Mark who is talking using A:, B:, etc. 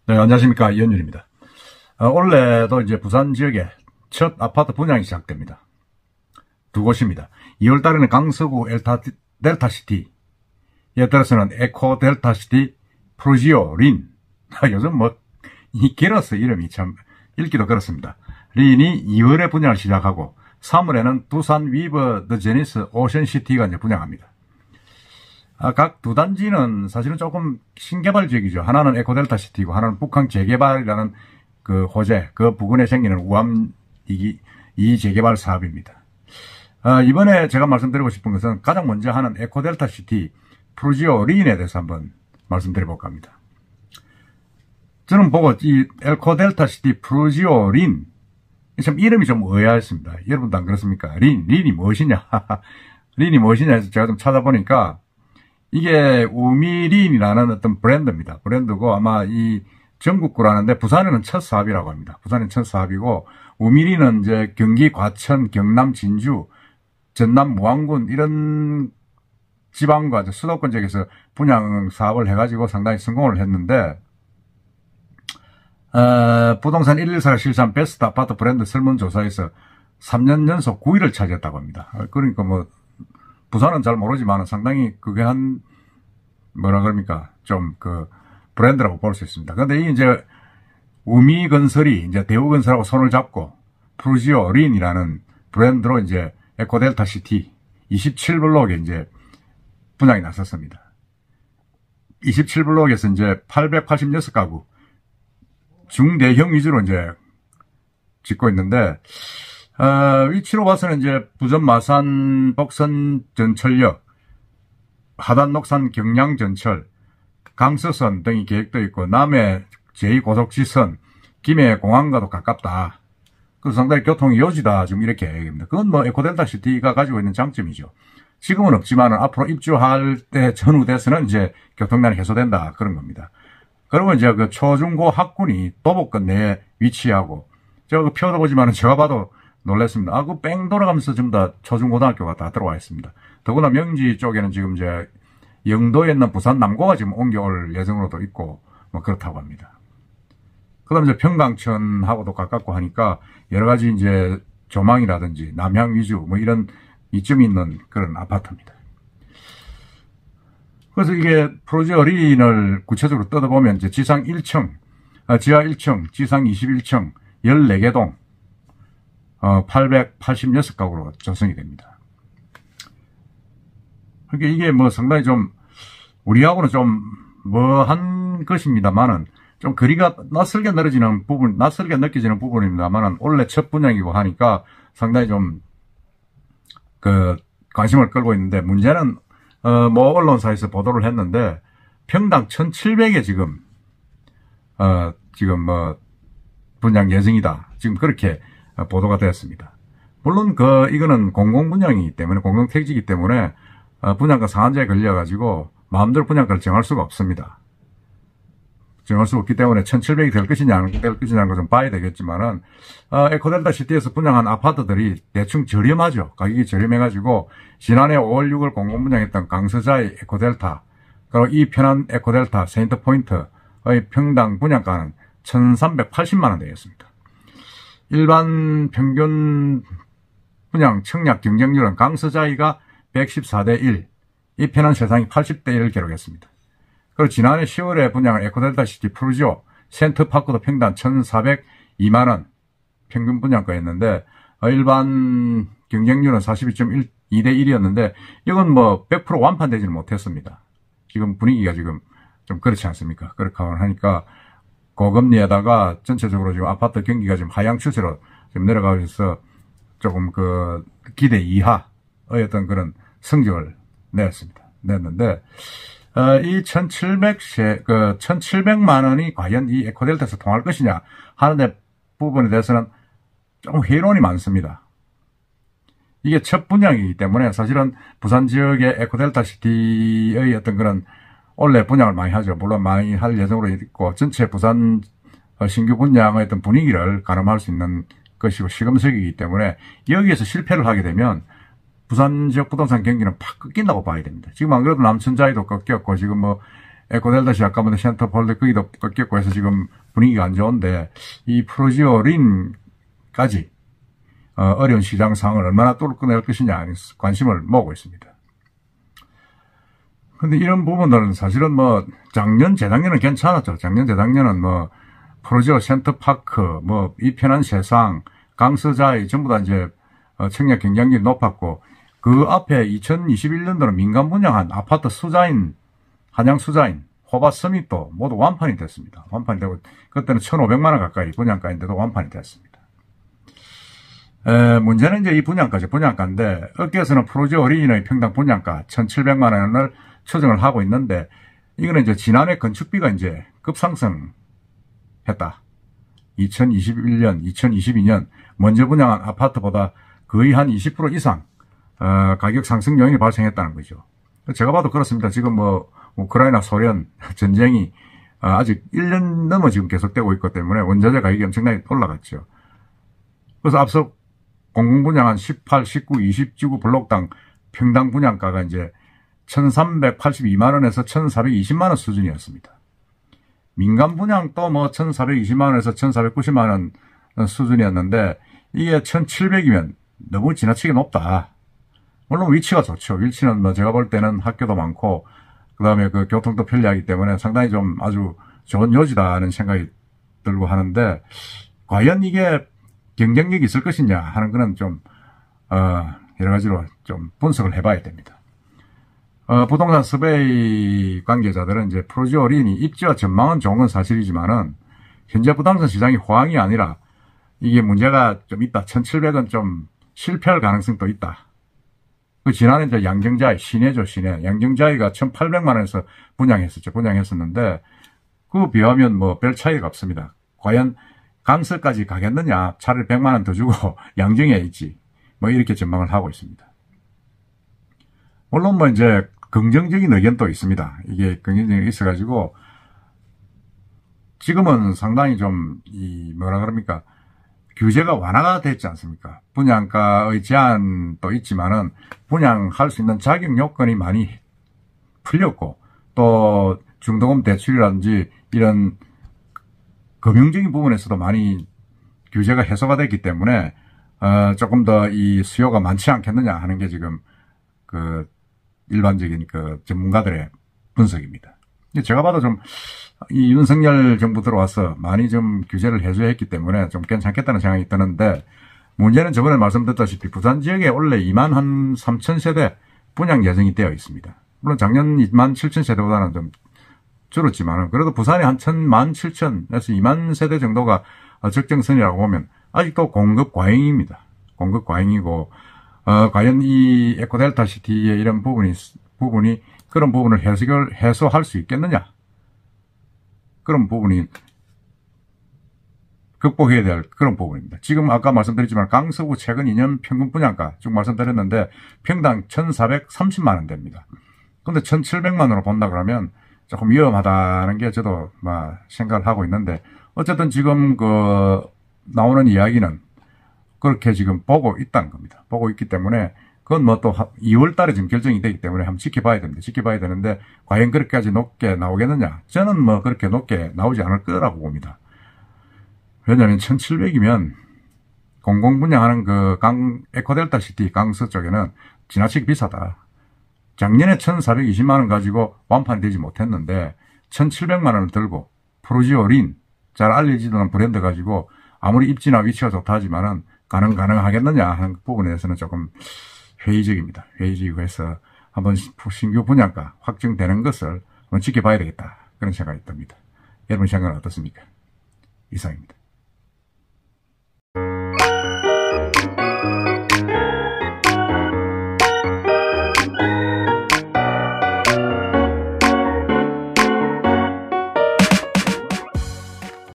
A: 네, 안녕하십니까. 이현율입니다. 올해도 이제 부산 지역에 첫 아파트 분양이 시작됩니다. 두 곳입니다. 2월 달에는 강서구 델타시티, 예를 들어서는 에코 델타시티 프루지오 린. 요즘 이 길어서 이름이 참 읽기도 그렇습니다. 린이 2월에 분양을 시작하고 3월에는 두산 위버 더 제니스 오션시티가 이제 분양합니다. 각 두 단지는 사실은 조금 신개발 지역이죠. 하나는 에코델타시티고 하나는 북한 재개발이라는 그 호재, 그 부근에 생기는 우암 이 재개발 사업입니다. 이번에 제가 말씀드리고 싶은 것은 가장 먼저 하는 에코델타시티 프루지오 린에 대해서 한번 말씀드려볼까 합니다. 저는 보고 이 에코델타시티 프루지오 린, 참 이름이 좀 의아했습니다. 여러분도 안 그렇습니까? 린이 무엇이냐? 린이 무엇이냐 해서 제가 좀 찾아보니까 이게 우미린이라는 어떤 브랜드입니다. 브랜드고 아마 이 전국구라는데 부산에는 첫 사업이라고 합니다. 부산은 첫 사업이고 우미린은 이제 경기 과천, 경남 진주, 전남 무안군 이런 지방과 수도권 지역에서 분양 사업을 해가지고 상당히 성공을 했는데 부동산 114가 실시한 베스트 아파트 브랜드 설문조사에서 3년 연속 9위를 차지했다고 합니다. 그러니까 부산은 잘 모르지만 상당히 그게 뭐라 그럽니까? 좀 브랜드라고 볼 수 있습니다. 그런데 이제 우미건설이 이제 대우건설하고 손을 잡고 프루지오 린이라는 브랜드로 이제 에코델타시티 27블록에 이제 분양이 났었습니다. 27블록에서 이제 886가구 중대형 위주로 이제 짓고 있는데, 위치로 봐서는 이제 부전 마산 복선 전철역, 하단 녹산 경량 전철, 강서선 등이 계획되어 있고, 남해 제2고속지선, 김해 공항과도 가깝다. 그래서 상당히 교통이 요지다. 지금 이렇게 얘기합니다. 그건 에코델타시티가 가지고 있는 장점이죠. 지금은 없지만 앞으로 입주할 때 전후돼서는 이제 교통난이 해소된다. 그런 겁니다. 그리고 이제 초중고 학군이 도보권 내에 위치하고, 제가 표도 보지만은 제가 봐도 놀랐습니다. 뺑 돌아가면서 전부 다 초중고등학교가 다 들어와 있습니다. 더구나 명지 쪽에는 지금 이제 영도에 있는 부산 남고가 지금 옮겨올 예정으로도 있고, 그렇다고 합니다. 그 다음에 이제 평강천하고도 가깝고 하니까 여러 가지 이제 조망이라든지 남향 위주 이런 이점이 있는 그런 아파트입니다. 그래서 이게 프루지오 린을 구체적으로 뜯어보면 이제 지상 1층, 지하 1층, 지상 21층, 14개 동, 886가구로 조성이 됩니다. 그러니까 이게 상당히 좀, 우리하고는 좀, 한 것입니다만은, 좀 거리가 낯설게 느껴지는 부분입니다만은, 원래 첫 분양이고 하니까 상당히 좀, 관심을 끌고 있는데, 문제는, 언론사에서 보도를 했는데, 평당 1,700에 지금 분양 예정이다. 지금 그렇게 보도가 되었습니다. 물론 이거는 공공분양이기 때문에, 공공택지이기 때문에, 분양가 상한제에 걸려가지고, 마음대로 분양가를 정할 수가 없습니다. 정할 수 없기 때문에 1,700이 될 것이냐, 안 될 것이냐는 걸 좀 봐야 되겠지만은, 에코델타시티에서 분양한 아파트들이 대충 저렴하죠. 가격이 저렴해가지고, 지난해 5월, 6월 공공분양했던 강서자의 에코델타, 그리고 이 편한 에코델타 세인트포인트의 평당 분양가는 1,380만원 되었습니다. 일반 평균 분양 청약 경쟁률은 강서자이가 114대 1, 이 편한 세상이 80대 1을 기록했습니다. 그리고 지난해 10월에 분양한 에코델타시티 프루지오 센터파크도 평당 1,402만원 평균 분양가였는데, 일반 경쟁률은 42.2대 1이었는데, 이건 100% 완판되지는 못했습니다. 지금 분위기가 지금 좀 그렇지 않습니까? 그렇게 하니까 고금리에다가 전체적으로 지금 아파트 경기가 지금 하향 추세로 지금 내려가고 있어서 조금 기대 이하의 어떤 그런 성적을 냈는데, 이 1,700만 원이 과연 이 에코델타에서 통할 것이냐 하는 부분에 대해서는 좀 회의론이 많습니다. 이게 첫 분양이기 때문에 사실은 부산 지역의 에코델타시티의 어떤 그런 원래 분양을 많이 하죠. 물론 많이 할 예정으로 있고, 전체 부산 신규 분양의 어떤 분위기를 가늠할 수 있는 것이고 시금석이기 때문에 여기에서 실패를 하게 되면 부산 지역 부동산 경기는 팍 꺾인다고 봐야 됩니다. 지금 안 그래도 남천자이도 꺾였고, 지금 에코델타시 아까부터 센터폴드 거기도 꺾였고 해서 지금 분위기가 안 좋은데 이 프로지오린까지 어려운 시장 상황을 얼마나 뚫어낼 것이냐 관심을 모으고 있습니다. 근데 이런 부분들은 사실은 뭐 작년, 재작년은 괜찮았죠. 작년, 재작년은 뭐 프로지오 센터파크, 뭐 이편한 세상, 강서자이 전부 다 이제 청약 경쟁률이 높았고 그 앞에 2021년도는 민간 분양한 아파트 수자인, 한양 수자인, 호바 서밋도 모두 완판이 됐습니다. 완판이 되고 그때는 1,500만 원 가까이 분양가인데도 완판이 됐습니다. 문제는 이제 이 분양가인데 업계에서는 프로지오 어린이의 평당 분양가 1,700만 원을 추정을 하고 있는데 이거는 이제 지난해 건축비가 이제 급상승했다. 2021년, 2022년 먼저 분양한 아파트보다 거의 한 20% 이상 가격 상승 요인이 발생했다는 거죠. 제가 봐도 그렇습니다. 지금 뭐 우크라이나 소련 전쟁이 아직 1년 넘어 지금 계속되고 있기 때문에 원자재 가격이 엄청나게 올라갔죠. 그래서 앞서 공공분양한 18, 19, 20지구 블록당 평당 분양가가 이제 1,382만 원에서 1,420만 원 수준이었습니다. 민간 분양도 뭐 1,420만 원에서 1,490만 원 수준이었는데 이게 1,700이면 너무 지나치게 높다. 물론 위치가 좋죠. 위치는 뭐 제가 볼 때는 학교도 많고 그다음에 그 교통도 편리하기 때문에 상당히 좀 아주 좋은 요지다는 생각이 들고 하는데 과연 이게 경쟁력이 있을 것이냐 하는 거는 좀 여러 가지로 좀 분석을 해봐야 됩니다. 부동산 서베이 관계자들은 이제 프로지오 어린이 입지와 전망은 좋은 건 사실이지만은 현재 부동산 시장이 호황이 아니라 이게 문제가 좀 있다. 1,700은 좀 실패할 가능성도 있다. 그 지난해 이제 양정자이 시내죠, 시내. 양정자이가 1,800만 원에서 분양했었는데 그거 비하면 뭐 별 차이가 없습니다. 과연 강서까지 가겠느냐? 차라리 100만 원 더 주고 양정에 있지. 뭐 이렇게 전망을 하고 있습니다. 물론 뭐 이제 긍정적인 의견도 있습니다. 이게 긍정적인 게 있어가지고 지금은 상당히 좀 뭐라 그럽니까? 규제가 완화가 됐지 않습니까? 분양가의 제한도 있지만은 분양할 수 있는 자격 요건이 많이 풀렸고 또 중도금 대출이라든지 이런 금융적인 부분에서도 많이 규제가 해소가 됐기 때문에 조금 더 이 수요가 많지 않겠느냐 하는 게 지금 그 일반적인 그 전문가들의 분석입니다. 제가 봐도 좀 이 윤석열 정부 들어와서 많이 좀 규제를 해소했기 때문에 좀 괜찮겠다는 생각이 드는데 문제는 저번에 말씀드렸다시피 부산 지역에 원래 2만 한 3천 세대 분양 예정이 되어 있습니다. 물론 작년 2만 7천 세대보다는 좀 줄었지만 그래도 부산에 한 1만 7천에서 2만 세대 정도가 적정선이라고 보면 아직도 공급 과잉입니다. 공급 과잉이고 과연 이 에코델타 시티의 이런 부분이 그런 부분을 해소할 수 있겠느냐? 그런 부분이 극복해야 될 그런 부분입니다. 지금 아까 말씀드렸지만 강서구 최근 2년 평균 분양가 쭉 말씀드렸는데 평당 1,430만 원 됩니다. 근데 1,700만 원으로 본다 그러면 조금 위험하다는 게 저도 생각을 하고 있는데 어쨌든 지금 그 나오는 이야기는 그렇게 지금 보고 있다는 겁니다. 보고 있기 때문에 그건 뭐 또 2월 달에 지금 결정이 되기 때문에 한번 지켜봐야 됩니다. 지켜봐야 되는데 과연 그렇게까지 높게 나오겠느냐? 저는 뭐 그렇게 높게 나오지 않을 거라고 봅니다. 왜냐하면 1,700이면 공공분양하는 그 에코델타 시티 강서 쪽에는 지나치게 비싸다. 작년에 1,420만 원 가지고 완판이 되지 못했는데 1,700만 원을 들고 프로지오린 잘 알려지도 않은 브랜드 가지고 아무리 입지나 위치가 좋다 하지만은 가능하겠느냐 하는 부분에 대해서는 조금 회의적입니다. 회의적이고 해서 한번 신규 분양가 확정되는 것을 한번 지켜봐야 되겠다. 그런 생각이 듭니다. 여러분 생각은 어떻습니까? 이상입니다.